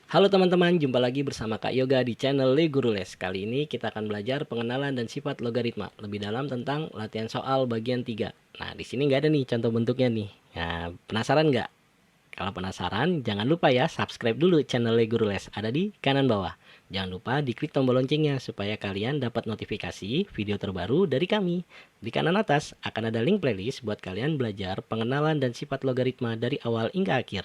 Halo teman-teman, jumpa lagi bersama Kak Yoga di channel Le Guru Les. Kali ini kita akan belajar pengenalan dan sifat logaritma lebih dalam tentang latihan soal bagian 3. Nah, di sini nggak ada nih contoh bentuknya nih. Nah, penasaran nggak? Kalau penasaran, jangan lupa ya subscribe dulu channel Le Guru Les. Ada di kanan bawah. Jangan lupa diklik tombol loncengnya supaya kalian dapat notifikasi video terbaru dari kami. Di kanan atas akan ada link playlist buat kalian belajar pengenalan dan sifat logaritma dari awal hingga akhir.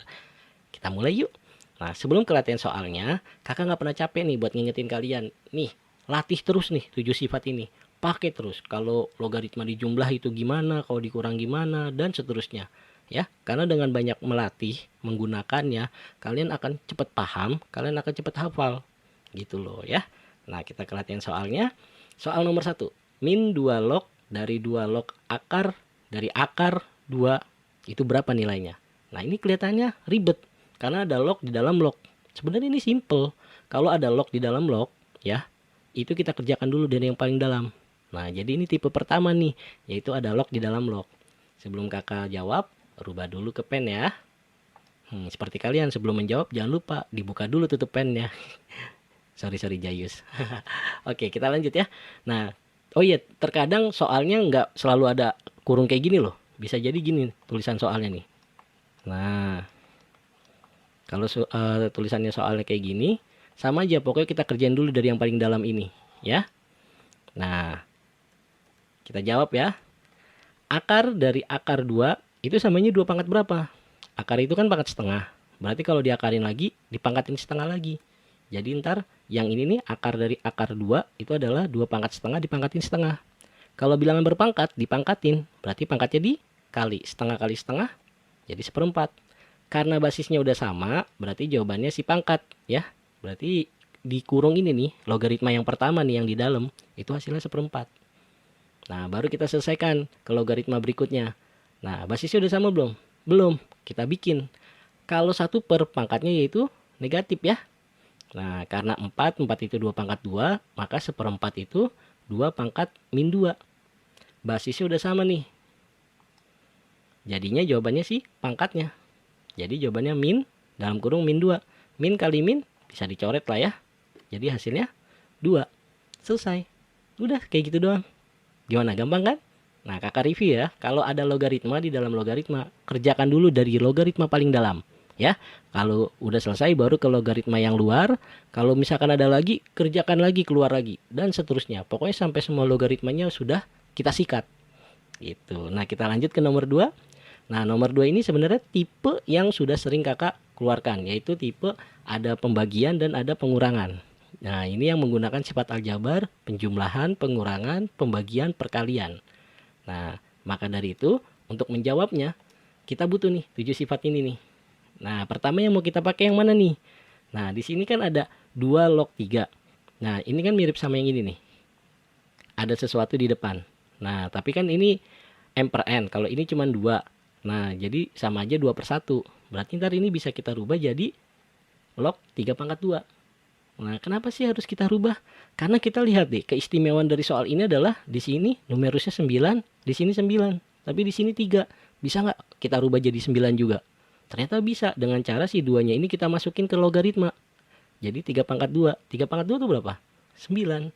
Kita mulai yuk. Nah, sebelum ke latihan soalnya, kakak nggak pernah capek nih buat ngingetin kalian. Nih, latih terus nih 7 sifat ini. Pakai terus. Kalau logaritma dijumlah itu gimana, kalau dikurang gimana, dan seterusnya. Ya, karena dengan banyak melatih, menggunakannya, kalian akan cepat paham, kalian akan cepat hafal. Gitu loh ya. Nah, kita ke latihan soalnya. Soal nomor 1. Min 2 log dari 2 log akar dari akar 2 itu berapa nilainya? Nah, ini kelihatannya ribet karena ada log di dalam log. Sebenarnya ini simple. Kalau ada log di dalam log, ya, itu kita kerjakan dulu dari yang paling dalam. Nah, jadi ini tipe pertama nih, yaitu ada log di dalam log. Sebelum kakak jawab, rubah dulu ke pen ya. Seperti kalian sebelum menjawab, jangan lupa dibuka dulu tutup pennya. sorry Jayus. Oke, kita lanjut ya. Nah, oh iya, terkadang soalnya nggak selalu ada kurung kayak gini loh. Bisa jadi gini tulisan soalnya nih. Nah, kalau tulisannya soalnya kayak gini, sama aja pokoknya kita kerjain dulu dari yang paling dalam ini, ya. Nah, kita jawab ya. Akar dari akar 2 itu samanya 2 pangkat berapa? Akar itu kan pangkat setengah. Berarti kalau diakarin lagi, dipangkatin setengah lagi. Jadi ntar yang ini nih akar dari akar 2 itu adalah 2 pangkat setengah dipangkatin setengah. Kalau bilangan berpangkat, dipangkatin. Berarti pangkatnya dikali. Setengah kali setengah, jadi seperempat. Karena basisnya udah sama, berarti jawabannya si pangkat ya. Berarti dikurung ini nih, logaritma yang pertama nih yang di dalam, itu hasilnya seperempat. Nah, baru kita selesaikan ke logaritma berikutnya. Nah, basisnya udah sama belum? Belum. Kita bikin. Kalau 1 per pangkatnya yaitu negatif ya. Nah, karena 4 itu 2 pangkat 2, maka seperempat itu 2 pangkat min 2. Basisnya udah sama nih. Jadinya jawabannya sih pangkatnya. Jadi jawabannya min dalam kurung min 2. Min kali min bisa dicoret lah ya. Jadi hasilnya 2. Selesai. Udah kayak gitu doang. Gimana, gampang kan? Nah, kakak review ya. Kalau ada logaritma di dalam logaritma, kerjakan dulu dari logaritma paling dalam. Ya, kalau udah selesai baru ke logaritma yang luar. Kalau misalkan ada lagi, kerjakan lagi keluar lagi. Dan seterusnya. Pokoknya sampai semua logaritmanya sudah kita sikat. Gitu. Nah, kita lanjut ke nomor 2. Nah, nomor 2 ini sebenarnya tipe yang sudah sering kakak keluarkan, yaitu tipe ada pembagian dan ada pengurangan. Nah, ini yang menggunakan sifat aljabar, penjumlahan, pengurangan, pembagian, perkalian. Nah, maka dari itu, untuk menjawabnya, kita butuh nih 7 sifat ini nih. Nah, pertama yang mau kita pakai yang mana nih? Nah, di sini kan ada 2 log 3. Nah, ini kan mirip sama yang ini nih. Ada sesuatu di depan. Nah, tapi kan ini M per N, kalau ini cuma 2. Nah, jadi sama aja 2 per 1. Berarti ntar ini bisa kita rubah jadi log 3 pangkat 2. Nah, kenapa sih harus kita rubah? Karena kita lihat deh, keistimewaan dari soal ini adalah di sini numerusnya 9, di sini 9, tapi di sini 3. Bisa nggak kita rubah jadi 9 juga? Ternyata bisa, dengan cara si 2-nya ini kita masukin ke logaritma. Jadi 3 pangkat 2. 3 pangkat 2 itu berapa? 9.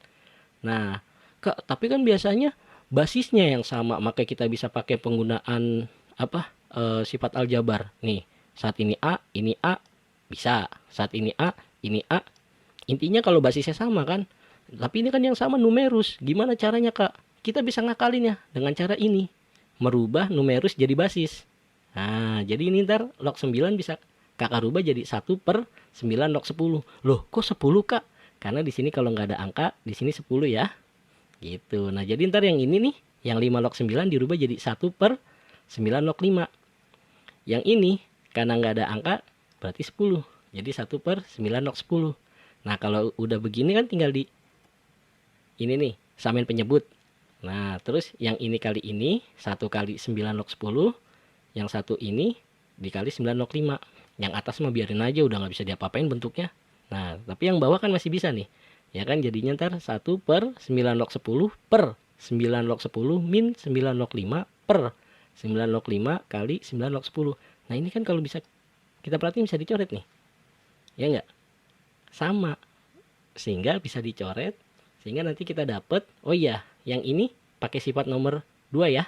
Nah, tapi kan biasanya basisnya yang sama, maka kita bisa pakai penggunaan sifat aljabar nih. Saat ini A bisa, saat ini A, ini A. Intinya kalau basisnya sama kan, tapi ini kan yang sama numerus. Gimana caranya kak? Kita bisa ngakalinnya dengan cara ini, merubah numerus jadi basis. Nah, jadi ini ntar log 9 bisa kakak rubah jadi 1 per 9 log 10. Loh, kok 10 kak? Karena di sini kalau nggak ada angka, di sini 10 ya. Gitu. Nah, jadi ntar yang ini nih, yang 5 log 9 dirubah jadi 1 per 9 log 5. Yang ini karena nggak ada angka berarti 10. Jadi 1 per 9 log 10. Nah, kalau udah begini kan tinggal di ini nih, samain penyebut. Nah, terus yang ini kali ini 1 kali 9 log 10. Yang satu ini dikali 9 log 5. Yang atas mah biarin aja, udah nggak bisa diapa-apain bentuknya. Nah, tapi yang bawah kan masih bisa nih. Ya kan, jadinya ntar 1 per 9 log 10 per 9 log 10 min 9 log 5 per 9 log 5 kali 9 log 10. Nah, ini kan kalau bisa kita perhatiin bisa dicoret nih. Ya enggak? sama, sehingga bisa dicoret, sehingga nanti kita dapat, oh iya, yang ini pakai sifat nomor 2 ya.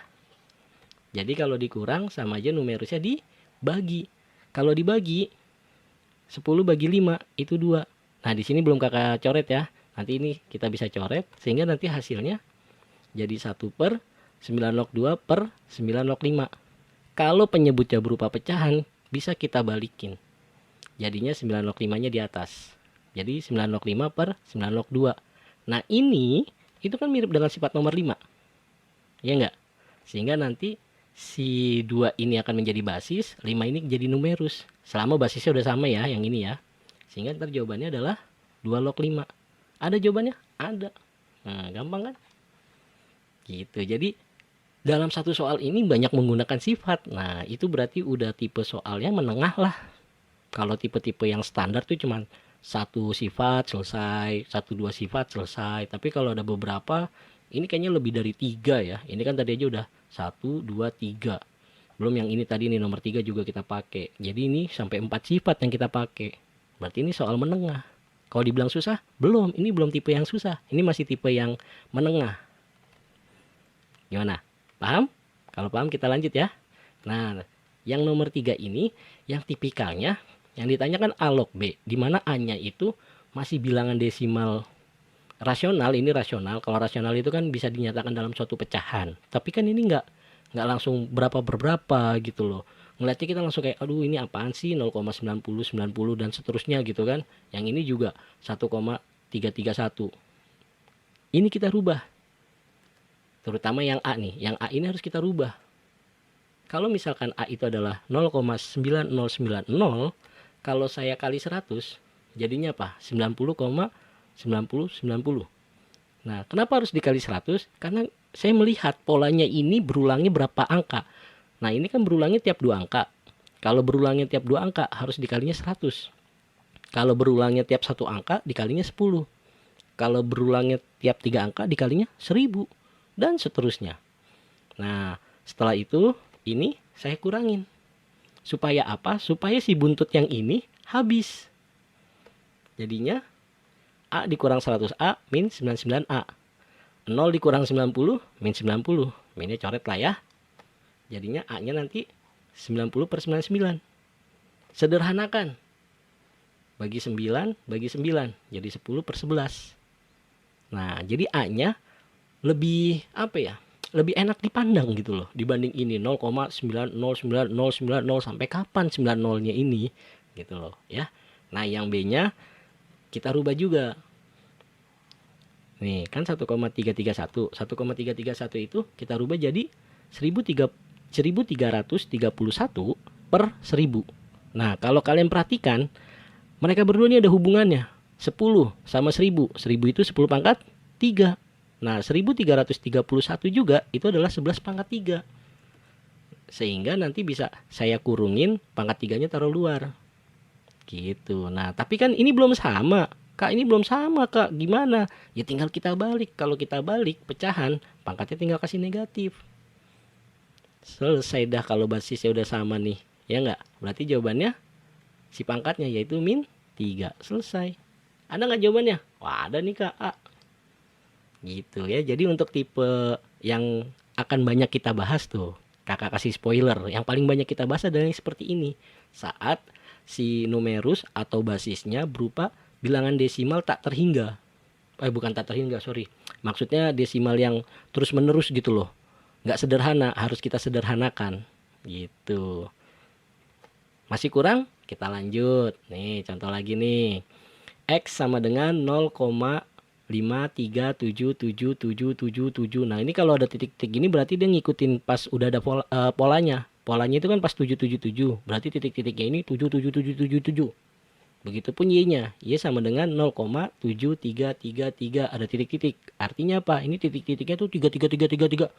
Jadi kalau dikurang sama aja numerusnya dibagi. Kalau dibagi 10 bagi 5 itu 2. Nah, di sini belum kakak coret ya. Nanti ini kita bisa coret sehingga nanti hasilnya jadi 1/9/2/9/5. Kalau penyebutnya berupa pecahan, bisa kita balikin. Jadinya 9/5-nya di atas. Jadi 9/5/9/2. Nah, ini itu kan mirip dengan sifat nomor 5. Ya enggak? Sehingga nanti si 2 ini akan menjadi basis, 5 ini jadi numerus. Selama basisnya udah sama ya, yang ini ya. Sehingga ntar jawabannya adalah 2/5. Ada jawabannya? Ada. Nah, gampang kan? Gitu. Jadi dalam satu soal ini banyak menggunakan sifat. Nah, itu berarti udah tipe soalnya menengah lah. Kalau tipe-tipe yang standar tuh cuman satu sifat selesai, 1-2 sifat selesai. Tapi kalau ada beberapa, ini kayaknya lebih dari 3 ya. Ini kan tadi aja udah 1, 2, 3. Belum yang ini tadi nih nomor 3 juga kita pakai. Jadi ini sampai 4 sifat yang kita pakai. Berarti ini soal menengah. Kalau dibilang susah, belum. Ini belum tipe yang susah. Ini masih tipe yang menengah. Gimana? Paham? Kalau paham kita lanjut ya. Nah, yang nomor 3 ini, yang tipikalnya, yang ditanyakan A log B. Dimana A-nya itu masih bilangan desimal rasional. Ini rasional. Kalau rasional itu kan bisa dinyatakan dalam suatu pecahan. Tapi kan ini nggak langsung berapa berberapa gitu loh. Ngeliatnya kita langsung kayak, aduh ini apaan sih, 0,90, 90 dan seterusnya gitu kan. Yang ini juga 1,331. Ini kita rubah. Terutama yang A nih, yang A ini harus kita rubah. Kalau misalkan A itu adalah 0,9090, kalau saya kali 100, jadinya apa? 90,9090. Nah, kenapa harus dikali 100? Karena saya melihat polanya ini berulangnya berapa angka. Nah, ini kan berulangnya tiap 2 angka. Kalau berulangnya tiap 2 angka, harus dikalinya 100. Kalau berulangnya tiap 1 angka, dikalinya 10. Kalau berulangnya tiap 3 angka, dikalinya 1000. Dan seterusnya. Nah, setelah itu ini saya kurangin. Supaya apa? Supaya si buntut yang ini habis. Jadinya A dikurang 100A min 99A. 0 dikurang 90 min 90. Minnya coret lah ya. Jadinya A-nya nanti 90/99. Sederhanakan. Bagi 9 bagi 9. Jadi 10/11. Nah, jadi A-nya lebih apa ya, lebih enak dipandang gitu loh dibanding ini 0,90990 sampai kapan 90-nya ini gitu loh ya. Nah, yang B-nya kita rubah juga nih, kan 1,331 itu kita rubah jadi 1331/1000. Nah, kalau kalian perhatikan mereka berdua ini ada hubungannya 10 sama 1000 itu 10⁻3. Nah, 1331 juga itu adalah 11⁻3. Sehingga nanti bisa saya kurungin pangkat 3-nya taruh luar. Gitu. Nah, tapi kan ini belum sama. Kak, ini belum sama, Kak. Gimana? Ya tinggal kita balik. Kalau kita balik pecahan, pangkatnya tinggal kasih negatif. Selesai dah kalau basisnya udah sama nih. Ya enggak? Berarti jawabannya si pangkatnya yaitu min 3. Selesai. Ada nggak jawabannya? Wah, ada nih, Kak. A. Gitu ya. Jadi untuk tipe yang akan banyak kita bahas tuh, kakak kasih spoiler, yang paling banyak kita bahas adalah yang seperti ini. Saat si numerus atau basisnya berupa bilangan desimal tak terhingga. Bukan tak terhingga, sorry. Maksudnya desimal yang terus menerus gitu loh. Nggak sederhana, harus kita sederhanakan. Gitu. Masih kurang? Kita lanjut. Nih, contoh lagi nih. X sama dengan 0,53777777. Nah, ini kalau ada titik-titik gini berarti dia ngikutin pas udah ada polanya. Polanya itu kan pas 777. Berarti titik-titiknya ini 77777. Begitupun Y-nya. Y sama dengan 0,7333. Ada titik-titik. Artinya apa? Ini titik-titiknya tuh 33333.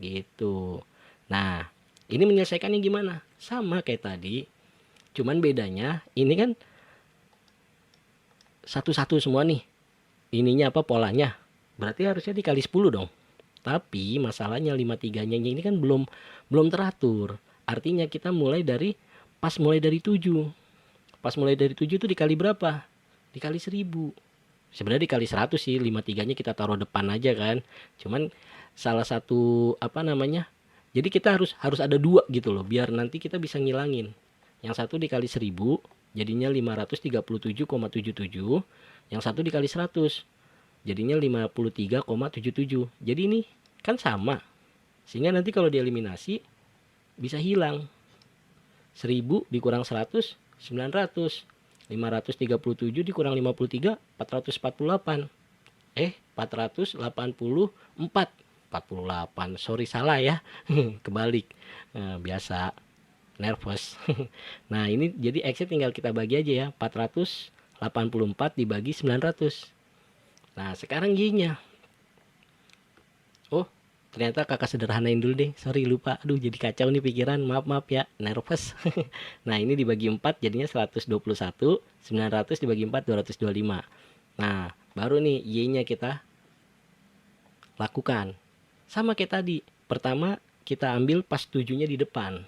Gitu. Nah, ini menyelesaikannya gimana? Sama kayak tadi. Cuman bedanya ini kan satu-satu semua nih. Ininya apa polanya? Berarti harusnya dikali 10 dong. Tapi masalahnya 53-nya ini kan belum teratur. Artinya kita mulai dari 7. Pas mulai dari 7 itu dikali berapa? dikali 1000. Sebenarnya dikali 100 sih, 53-nya kita taruh depan aja kan. Cuman salah satu apa namanya? Jadi kita harus ada dua gitu loh, biar nanti kita bisa ngilangin. Yang satu dikali 1000 jadinya 537,77. Yang satu dikali 100 jadinya 53,77. Jadi ini kan sama. Sehingga nanti kalau dieliminasi bisa hilang. 1000 dikurang 100, 900. 537 dikurang 53, 448. 484. 48. Sorry salah ya. Kebalik. Nah, biasa nervous. Nah, ini jadi X tinggal kita bagi aja ya. 484 dibagi 900. Nah, sekarang Y-nya. Oh, ternyata kakak sederhanain dulu deh. Sorry lupa. Aduh, jadi kacau nih pikiran. Maaf ya, nervous. Nah, ini dibagi 4 jadinya 121. 900 dibagi 4 225. Nah, baru nih Y-nya kita lakukan. Sama kayak tadi. Pertama kita ambil pas 7-nya di depan.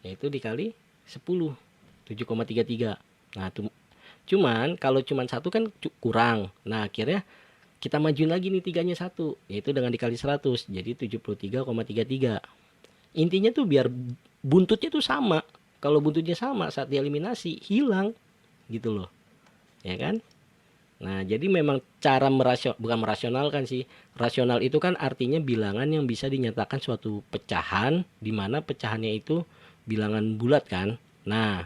Yaitu dikali 10. 7,33. Nah, cuman kalau cuman satu kan kurang. Nah, akhirnya kita majuin lagi nih 3-nya 1, yaitu dengan dikali 100, jadi 73,33. Intinya tuh biar buntutnya tuh sama. Kalau buntutnya sama saat dieliminasi hilang gitu loh. Ya kan? Nah, jadi memang cara bukan merasionalkan sih. Rasional itu kan artinya bilangan yang bisa dinyatakan suatu pecahan di mana pecahannya itu bilangan bulat kan. Nah,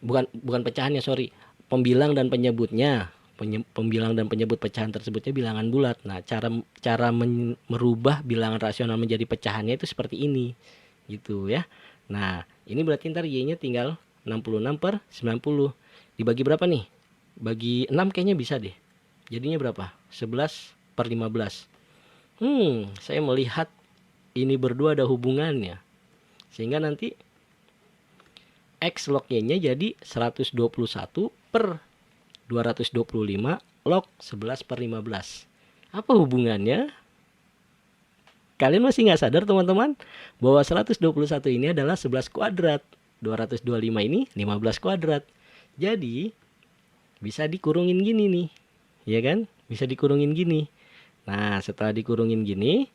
bukan pecahannya, sorry. Pembilang dan penyebutnya. Pembilang dan penyebut pecahan tersebutnya bilangan bulat. Nah, cara merubah bilangan rasional menjadi pecahannya itu seperti ini. Gitu ya. Nah, ini berarti ntar Y-nya tinggal 66/90. Dibagi berapa nih? Bagi 6 kayaknya bisa deh. Jadinya berapa? 11/15. Saya melihat ini berdua ada hubungannya. Sehingga nanti X log Y-nya jadi 121/225 log 11/15. Apa hubungannya? Kalian masih nggak sadar teman-teman bahwa 121 ini adalah 11 kuadrat. 225 ini 15 kuadrat. Jadi bisa dikurungin gini nih. Ya kan? Bisa dikurungin gini. Nah, setelah dikurungin gini,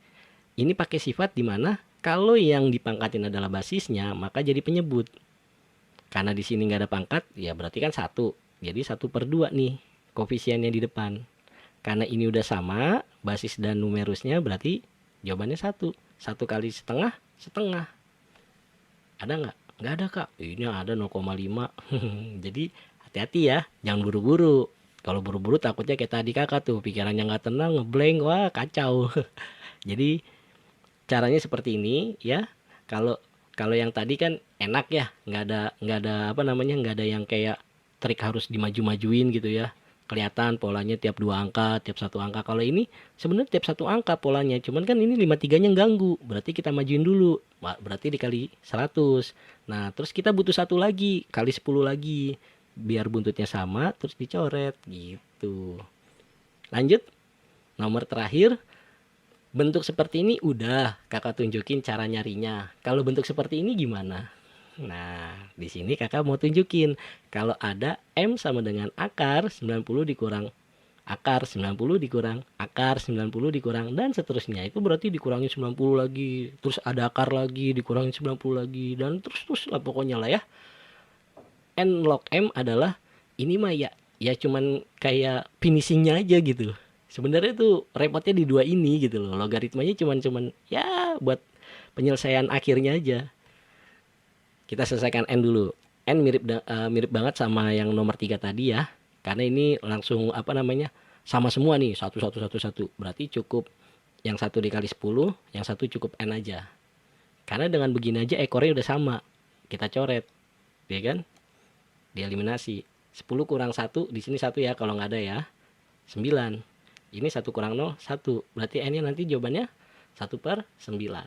ini pakai sifat dimana kalau yang dipangkatin adalah basisnya, maka jadi penyebut. Karena di sini nggak ada pangkat, ya berarti kan 1. Jadi 1/2 nih koefisiennya di depan. Karena ini udah sama, basis dan numerusnya berarti jawabannya 1. 1 kali setengah, setengah. Ada nggak? Nggak ada kak. Ini ada 0,5. Jadi hati-hati ya, jangan buru-buru. Kalau buru-buru takutnya kayak tadi kakak tuh, pikirannya nggak tenang, ngeblank, wah kacau. Jadi caranya seperti ini ya. Kalau yang tadi kan enak ya, nggak ada apa namanya, nggak ada yang kayak trik harus dimaju-majuin gitu ya. Kelihatan polanya tiap 2 angka, tiap 1 angka. Kalau ini sebenarnya tiap 1 angka polanya, cuman kan ini 53-nya ganggu. Berarti kita majuin dulu. Berarti dikali 100. Nah, terus kita butuh 1 lagi, kali 10 lagi. Biar buntutnya sama, terus dicoret gitu. Lanjut. Nomor terakhir. Bentuk seperti ini udah kakak tunjukin cara nyarinya. Kalau bentuk seperti ini gimana? Nah, di sini kakak mau tunjukin kalau ada M sama dengan akar 90 dikurang akar 90 dikurang akar 90 dikurang dan seterusnya. Itu berarti dikurangi 90 lagi, terus ada akar lagi, dikurangi 90 lagi dan terus lah pokoknya lah ya. N log M adalah ini mah ya cuman kayak finishingnya aja gitu. Sebenarnya tuh repotnya di dua ini gitu loh. Logaritmanya cuman ya buat penyelesaian akhirnya aja. Kita selesaikan N dulu. N mirip banget sama yang nomor 3 tadi ya. Karena ini langsung apa namanya? Sama semua nih, 1. Berarti cukup yang 1 dikali 10, yang 1 cukup N aja. Karena dengan begini aja ekornya udah sama. Kita coret. Ya kan? Dieliminasi. 10 kurang 1, di sini 1 ya kalau nggak ada ya. 9. Ini 1 kurang 0, 1. Berarti N-nya nanti jawabannya 1/9.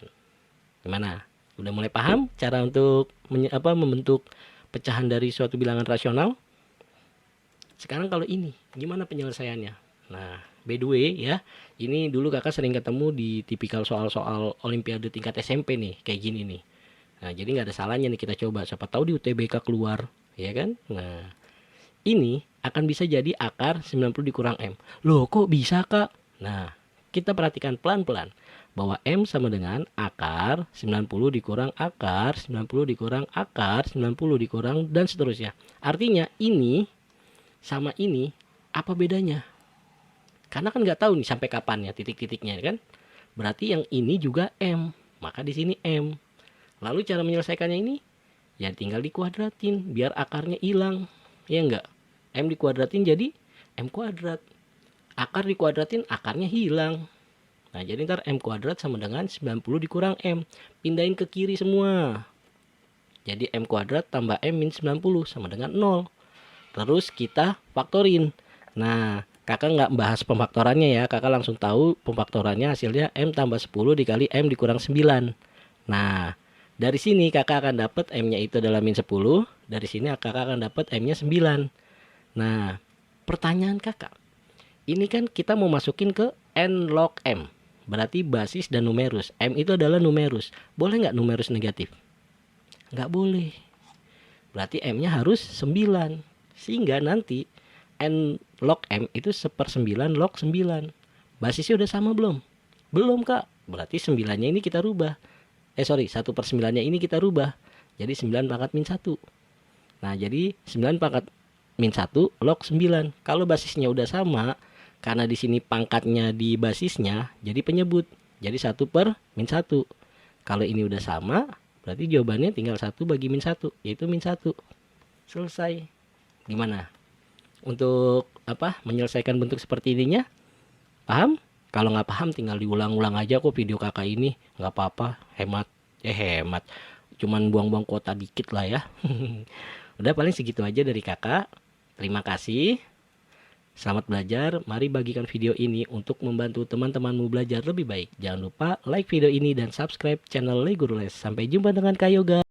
Gimana? Udah mulai paham cara untuk membentuk pecahan dari suatu bilangan rasional? Sekarang kalau ini, gimana penyelesaiannya? Nah, by the way ya, ini dulu kakak sering ketemu di tipikal soal-soal olimpiade tingkat SMP nih, kayak gini nih. Nah, jadi nggak ada salahnya nih kita coba. Siapa tahu di UTBK keluar, ya kan? Nah, ini akan bisa jadi akar 90 dikurang M. Loh kok bisa kak? Nah, kita perhatikan pelan-pelan bahwa M sama dengan akar 90 dikurang akar 90 dikurang akar 90 dikurang dan seterusnya. Artinya ini sama ini apa bedanya? Karena kan nggak tahu nih sampai kapan ya titik-titiknya kan. Berarti yang ini juga M, maka di sini M. Lalu cara menyelesaikannya ini ya tinggal dikuadratin biar akarnya hilang. Ya enggak? M dikuadratin jadi M kuadrat. Akar dikuadratin akarnya hilang. Nah jadi ntar M kuadrat sama dengan 90 dikurang M. Pindahin ke kiri semua. Jadi M kuadrat tambah M min 90 sama dengan 0. Terus kita faktorin. Nah kakak nggak bahas pemfaktorannya ya. Kakak langsung tahu pemfaktorannya hasilnya M tambah 10 dikali M dikurang 9. Nah dari sini kakak akan dapat M nya itu adalah min 10. Dari sini kakak akan dapat M nya 9. Nah, pertanyaan kakak, ini kan kita mau masukin ke n log M, berarti basis dan numerus. M itu adalah numerus. Boleh nggak numerus negatif? Nggak boleh. Berarti M-nya harus 9. Sehingga nanti n log M itu 1/9 log 9. Basisnya udah sama belum? Belum kak. Berarti 9-nya ini kita rubah. 1/9-nya ini kita rubah. Jadi 9 pangkat min 1. Nah, jadi 9 pangkat min 1 log 9. Kalau basisnya udah sama, karena di sini pangkatnya di basisnya, jadi penyebut. Jadi 1/min 1. Kalau ini udah sama, berarti jawabannya tinggal 1 bagi min 1, yaitu min 1. Selesai. Gimana? Untuk menyelesaikan bentuk seperti ininya? Paham? Kalau nggak paham tinggal diulang-ulang aja kok video kakak ini. Nggak apa-apa, hemat. Hemat. Cuman buang-buang kuota dikit lah ya. Udah paling segitu aja dari kakak. Terima kasih. Selamat belajar. Mari bagikan video ini untuk membantu teman-temanmu belajar lebih baik. Jangan lupa like video ini dan subscribe channel Legurles. Sampai jumpa dengan Kak Yoga.